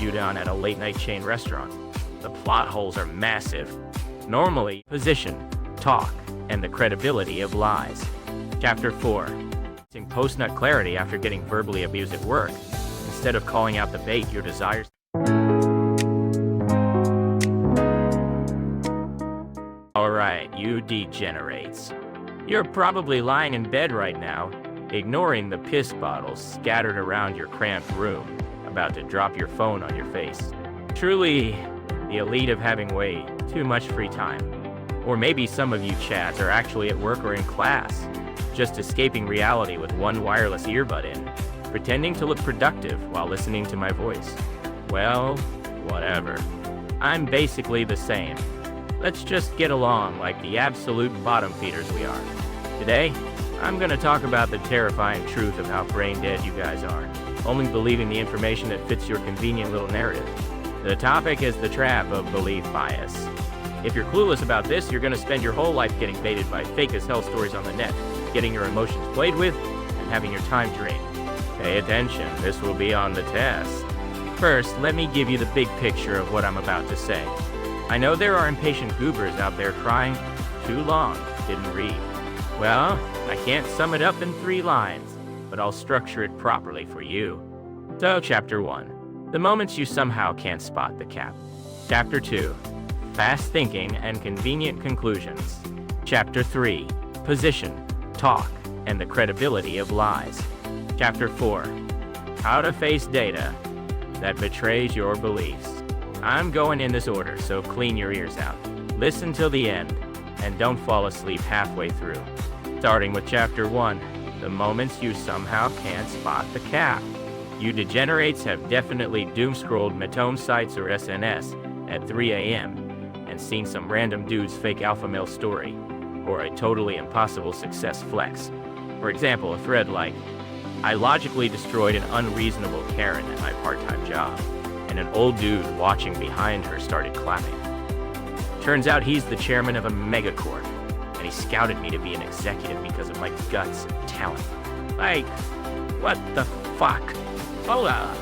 you down at a late-night chain restaurant. The plot holes are massive. Normally, position, talk, and the credibility of lies. Chapter 4. Post-nut clarity after getting verbally abused at work. Instead of calling out the bait, your desires. Alright, you degenerates. You're probably lying in bed right now, ignoring the piss bottles scattered around your cramped room, about to drop your phone on your face. Truly, the elite of having way too much free time. Or maybe some of you chads are actually at work or in class, just escaping reality with one wireless earbud in, pretending to look productive while listening to my voice. Well, whatever. I'm basically the same. Let's just get along like the absolute bottom feeders we are. Today, I'm gonna talk about the terrifying truth of how brain dead you guys are, only believing the information that fits your convenient little narrative. The topic is the trap of belief bias. If you're clueless about this, you're gonna spend your whole life getting baited by fake as hell stories on the net, getting your emotions played with, and having your time drained. Pay attention, this will be on the test. First, let me give you the big picture of what I'm about to say. I know there are impatient goobers out there crying, too long, didn't read. Well, I can't sum it up in 3 lines, but I'll structure it properly for you. So, Chapter 1. The moments you somehow can't spot the cap. Chapter 2. Fast thinking and convenient conclusions. Chapter 3. Position, talk, and the credibility of lies. Chapter 4. How to face data that betrays your beliefs. I'm going in this order, so clean your ears out. Listen till the end, and don't fall asleep halfway through. Starting with Chapter 1, the moments you somehow can't spot the cap. You degenerates have definitely doom-scrolled Matome sites or SNS at 3 a.m. and seen some random dude's fake alpha male story, or a totally impossible success flex. For example, a thread like, I logically destroyed an unreasonable Karen at my part-time job, and an old dude watching behind her started clapping. Turns out he's the chairman of a megacorp, and he scouted me to be an executive because of my guts and talent. Like, what the fuck? Hold on.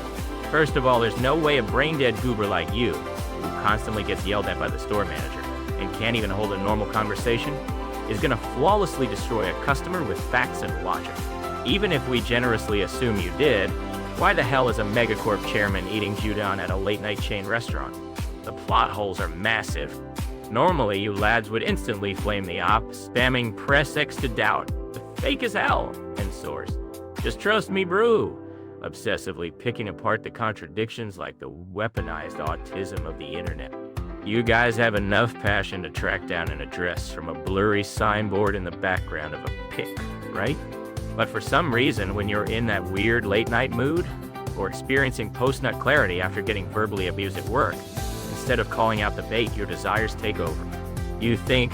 First of all, there's no way a brain-dead goober like you, who constantly gets yelled at by the store manager and can't even hold a normal conversation, is gonna flawlessly destroy a customer with facts and logic. Even if we generously assume you did, why the hell is a megacorp chairman eating Judon at a late-night chain restaurant? The plot holes are massive. Normally, you lads would instantly flame the op, spamming press X to doubt, fake as hell, and source. Just trust me, brew. Obsessively picking apart the contradictions like the weaponized autism of the internet. You guys have enough passion to track down an address from a blurry signboard in the background of a pic, right? But for some reason, when you're in that weird late-night mood, or experiencing post-nut clarity after getting verbally abused at work, instead of calling out the bait, your desires take over. You think,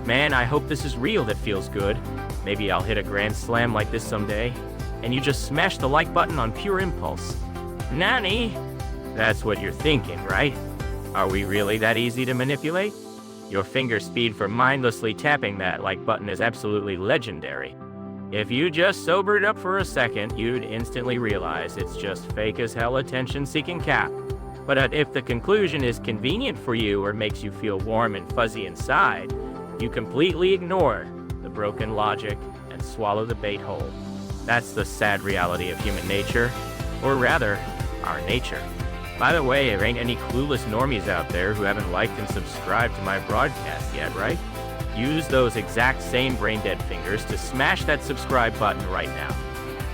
man, I hope this is real that feels good. Maybe I'll hit a grand slam like this someday. And you just smash the like button on pure impulse. Nani? That's what you're thinking, right? Are we really that easy to manipulate? Your finger speed for mindlessly tapping that like button is absolutely legendary. If you just sobered up for a second, you'd instantly realize it's just fake as hell attention-seeking cap. But if the conclusion is convenient for you or makes you feel warm and fuzzy inside, you completely ignore the broken logic and swallow the bait whole. That's the sad reality of human nature, or rather, our nature. By the way, there ain't any clueless normies out there who haven't liked and subscribed to my broadcast yet, right? Use those exact same brain-dead fingers to smash that subscribe button right now.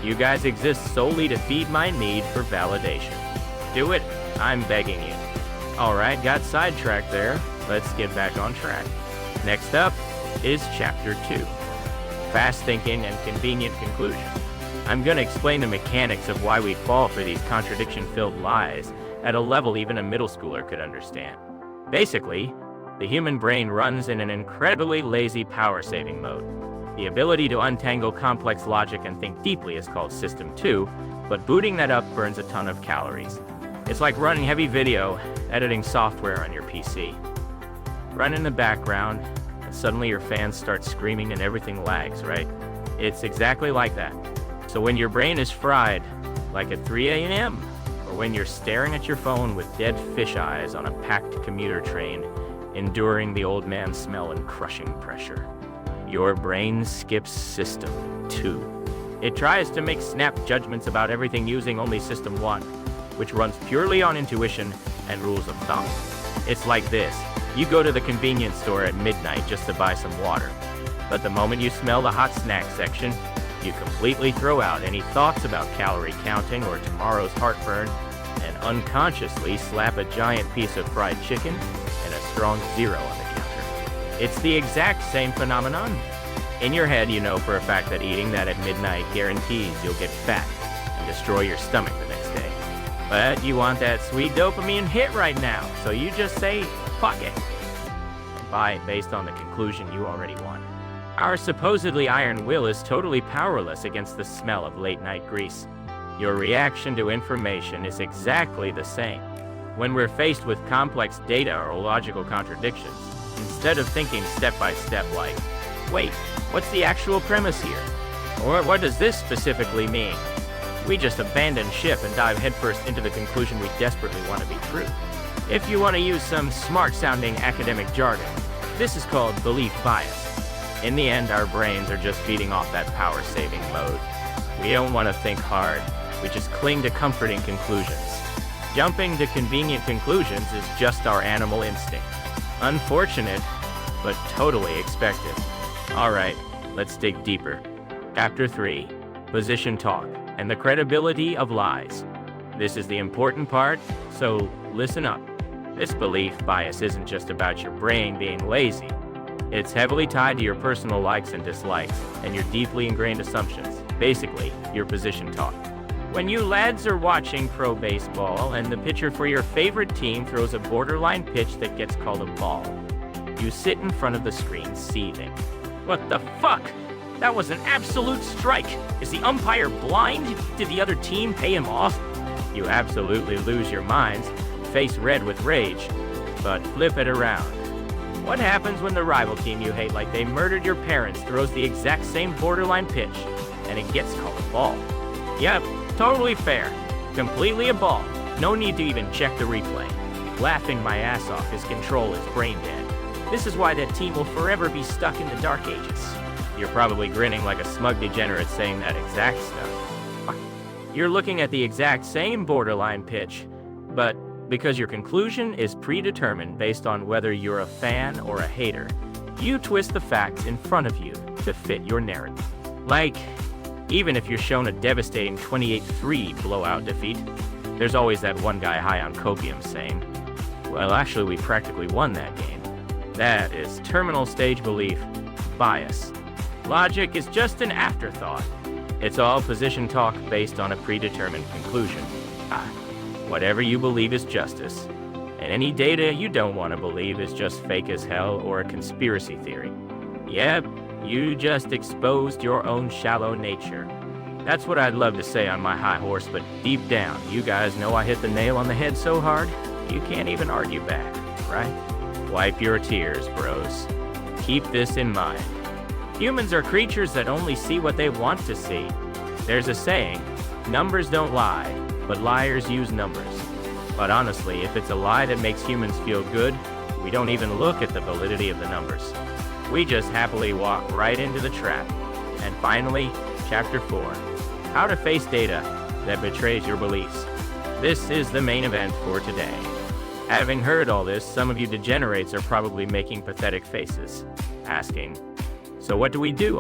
You guys exist solely to feed my need for validation. Do it, I'm begging you. Alright, got sidetracked there. Let's get back on track. Next up is Chapter 2. Fast thinking and convenient conclusion. I'm gonna explain the mechanics of why we fall for these contradiction-filled lies at a level even a middle schooler could understand. Basically, the human brain runs in an incredibly lazy power-saving mode. The ability to untangle complex logic and think deeply is called System 2, but booting that up burns a ton of calories. It's like running heavy video editing software on your PC. Run in the background, and suddenly your fans start screaming and everything lags, right? It's exactly like that. So when your brain is fried, like at 3 a.m., or when you're staring at your phone with dead fish eyes on a packed commuter train, enduring the old man smell and crushing pressure. Your brain skips System 2. It tries to make snap judgments about everything using only System 1, which runs purely on intuition and rules of thumb. It's like this. You go to the convenience store at midnight just to buy some water. But the moment you smell the hot snack section, you completely throw out any thoughts about calorie counting or tomorrow's heartburn and unconsciously slap a giant piece of fried chicken and a strong 0 on the counter. It's the exact same phenomenon. In your head, you know for a fact that eating that at midnight guarantees you'll get fat and destroy your stomach the next day. But you want that sweet dopamine hit right now, so you just say, fuck it. Buy it based on the conclusion you already want. Our supposedly iron will is totally powerless against the smell of late-night grease. Your reaction to information is exactly the same. When we're faced with complex data or logical contradictions, instead of thinking step by step like, wait, what's the actual premise here? Or what does this specifically mean? We just abandon ship and dive headfirst into the conclusion we desperately want to be true. If you want to use some smart-sounding academic jargon, this is called belief bias. In the end, our brains are just feeding off that power-saving mode. We don't want to think hard. We just cling to comforting conclusions. Jumping to convenient conclusions is just our animal instinct. Unfortunate, but totally expected. All right, let's dig deeper. Chapter 3, Position Talk and the Credibility of Lies. This is the important part, so listen up. This belief bias isn't just about your brain being lazy. It's heavily tied to your personal likes and dislikes and your deeply ingrained assumptions, basically, your position talk. When you lads are watching pro baseball and the pitcher for your favorite team throws a borderline pitch that gets called a ball, you sit in front of the screen seething. What the fuck? That was an absolute strike! Is the umpire blind? Did the other team pay him off? You absolutely lose your minds, face red with rage, but flip it around. What happens when the rival team you hate like they murdered your parents throws the exact same borderline pitch and it gets called a ball? Yep, totally fair. Completely a ball. No need to even check the replay. Laughing my ass off, his control is brain dead. This is why that team will forever be stuck in the dark ages. You're probably grinning like a smug degenerate saying that exact stuff. You're looking at the exact same borderline pitch, but because your conclusion is predetermined based on whether you're a fan or a hater, you twist the facts in front of you to fit your narrative. Like, even if you're shown a devastating 28-3 blowout defeat, there's always that one guy high on copium saying, well, actually, we practically won that game. That is terminal stage belief bias. Logic is just an afterthought. It's all position talk based on a predetermined conclusion. Whatever you believe is justice, and any data you don't want to believe is just fake as hell or a conspiracy theory. Yep, you just exposed your own shallow nature. That's what I'd love to say on my high horse, but deep down, you guys know I hit the nail on the head so hard, you can't even argue back, right? Wipe your tears, bros. Keep this in mind. Humans are creatures that only see what they want to see. There's a saying, numbers don't lie, but liars use numbers. But honestly, if it's a lie that makes humans feel good, we don't even look at the validity of the numbers. We just happily walk right into the trap. And finally, Chapter 4, How to Face Data That Betrays Your Beliefs. This is the main event for today. Having heard all this, some of you degenerates are probably making pathetic faces, asking, so what do we do?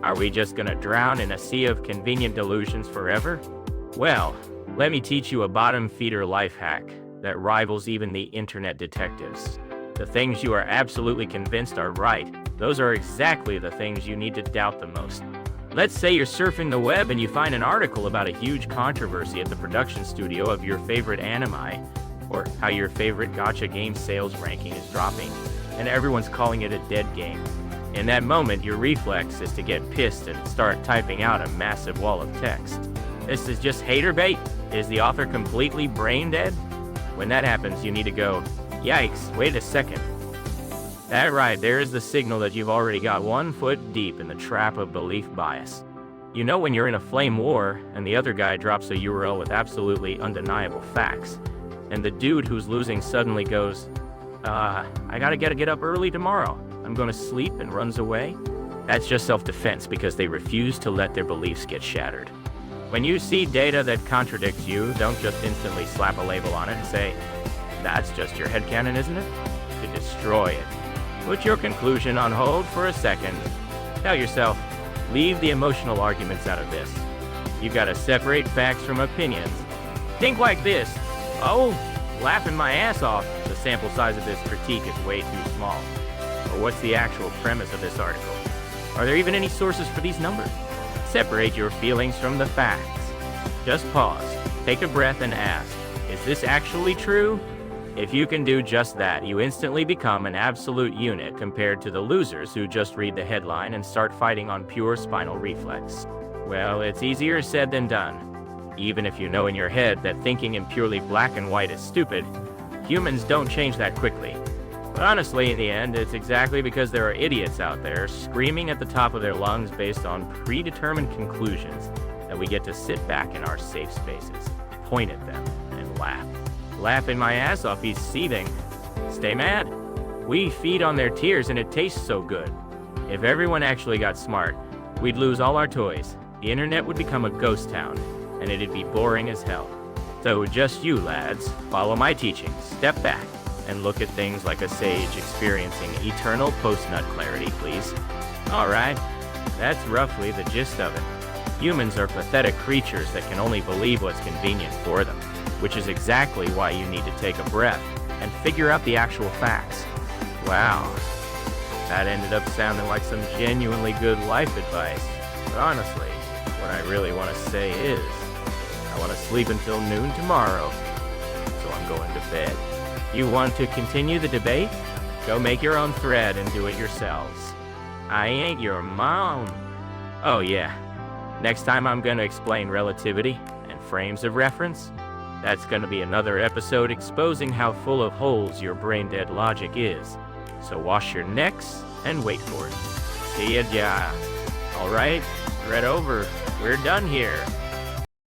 Are we just gonna drown in a sea of convenient delusions forever? Well, let me teach you a bottom feeder life hack that rivals even the internet detectives. The things you are absolutely convinced are right, those are exactly the things you need to doubt the most. Let's say you're surfing the web and you find an article about a huge controversy at the production studio of your favorite anime, or how your favorite gacha game sales ranking is dropping, and everyone's calling it a dead game. In that moment, your reflex is to get pissed and start typing out a massive wall of text. This is just hater bait? Is the author completely brain dead? When that happens, you need to go, yikes, wait a second. That right, there is the signal that you've already got 1 foot deep in the trap of belief bias. You know when you're in a flame war and the other guy drops a URL with absolutely undeniable facts, and the dude who's losing suddenly goes, I gotta get up early tomorrow. I'm gonna sleep, and runs away? That's just self-defense because they refuse to let their beliefs get shattered. When you see data that contradicts you, don't just instantly slap a label on it and say, that's just your headcanon, isn't it? To destroy it. Put your conclusion on hold for a second. Tell yourself, leave the emotional arguments out of this. You gotta separate facts from opinions. Think like this. Oh, laughing my ass off. The sample size of this critique is way too small. Or what's the actual premise of this article? Are there even any sources for these numbers? Separate your feelings from the facts. Just pause, take a breath and ask, is this actually true? If you can do just that, you instantly become an absolute unit compared to the losers who just read the headline and start fighting on pure spinal reflex. Well, it's easier said than done. Even if you know in your head that thinking in purely black and white is stupid, humans don't change that quickly. But honestly, in the end, it's exactly because there are idiots out there screaming at the top of their lungs based on predetermined conclusions that we get to sit back in our safe spaces, point at them, and laugh. Laughing my ass off, he's seething. Stay mad. We feed on their tears and it tastes so good. If everyone actually got smart, we'd lose all our toys. The internet would become a ghost town, and it'd be boring as hell. So just you lads, follow my teachings, step back, and look at things like a sage experiencing eternal post-nut clarity, please. Alright, that's roughly the gist of it. Humans are pathetic creatures that can only believe what's convenient for them, which is exactly why you need to take a breath and figure out the actual facts. Wow, that ended up sounding like some genuinely good life advice. But honestly, what I really want to say is, I want to sleep until noon tomorrow, so I'm going to bed. You want to continue the debate? Go make your own thread and do it yourselves. I ain't your mom. Oh yeah, next time I'm going to explain relativity and frames of reference. That's going to be another episode exposing how full of holes your brain-dead logic is. So wash your necks and wait for it. See ya, ja. Alright, thread over. We're done here.